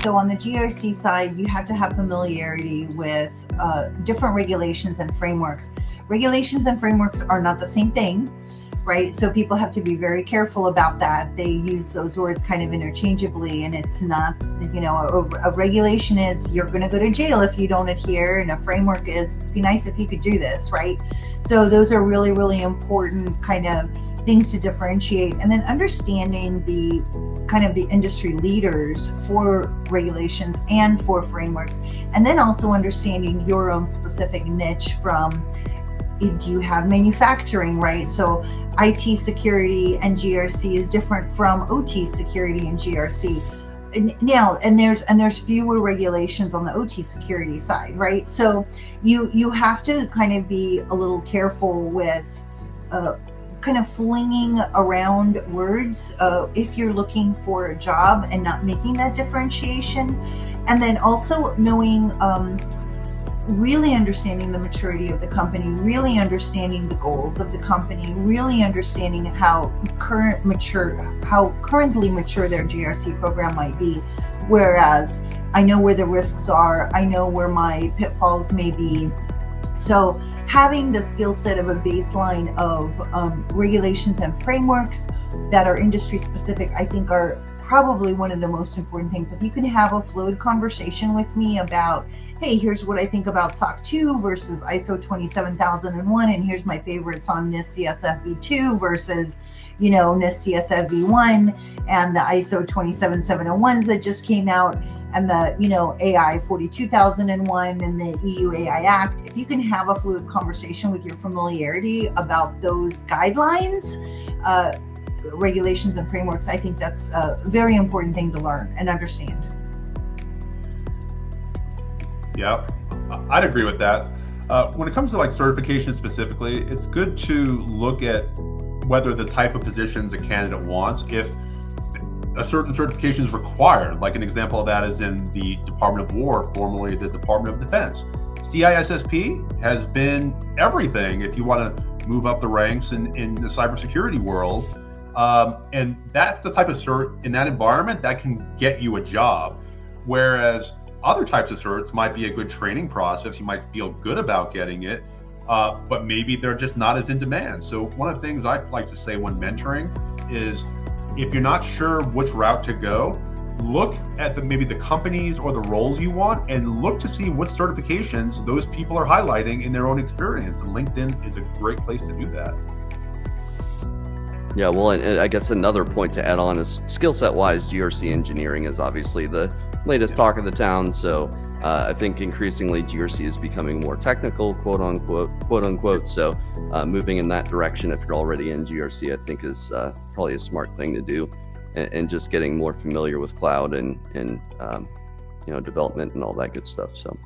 So on the GRC side, you have to have familiarity with different regulations and frameworks. Regulations and frameworks are not the same thing, right? So people have to be very careful about that. They use those words kind of interchangeably, and it's not, a regulation is you're going to go to jail if you don't adhere, and a framework is be nice if you could do this, right? So those are really, really important kind of things to differentiate, and then understanding the kind of the industry leaders for regulations and for frameworks, and then also understanding your own specific niche from, do you have manufacturing, right? So IT security and GRC is different from OT security and GRC. And there's fewer regulations on the OT security side, right? So you have to kind of be a little careful with kind of flinging around words if you're looking for a job and not making that differentiation. And then also knowing, really understanding the maturity of the company, really understanding the goals of the company, really understanding how currently mature their GRC program might be. Whereas I know where the risks are, I know where my pitfalls may be. So having the skill set of a baseline of regulations and frameworks that are industry specific, I think are probably one of the most important things. If you can have a fluid conversation with me about, hey, here's what I think about SOC 2 versus ISO 27001, and here's my favorites on NIST CSF v2 versus, NIST CSF v1, and the ISO 27701s that just came out, and the, AI 42001 and the EU AI Act. If you can have a fluid conversation with your familiarity about those guidelines, regulations and frameworks, I think that's a very important thing to learn and understand. Yeah, I'd agree with that. When it comes to like certification specifically, it's good to look at whether the type of positions a candidate wants. If a certain certification is required, like an example of that is in the Department of War, formerly the Department of Defense. CISSP has been everything if you want to move up the ranks in the cybersecurity world. And that's the type of cert in that environment that can get you a job. Whereas other types of certs might be a good training process. You might feel good about getting it, but maybe they're just not as in demand. So one of the things I like to say when mentoring is, if you're not sure which route to go, look at maybe the companies or the roles you want, and look to see what certifications those people are highlighting in their own experience. And LinkedIn is a great place to do that. Yeah, well, and I guess another point to add on is skill set wise, GRC engineering is obviously the latest talk of the town. So I think increasingly GRC is becoming more technical, quote unquote. So moving in that direction, if you're already in GRC, I think is probably a smart thing to do, and just getting more familiar with cloud and development and all that good stuff. So.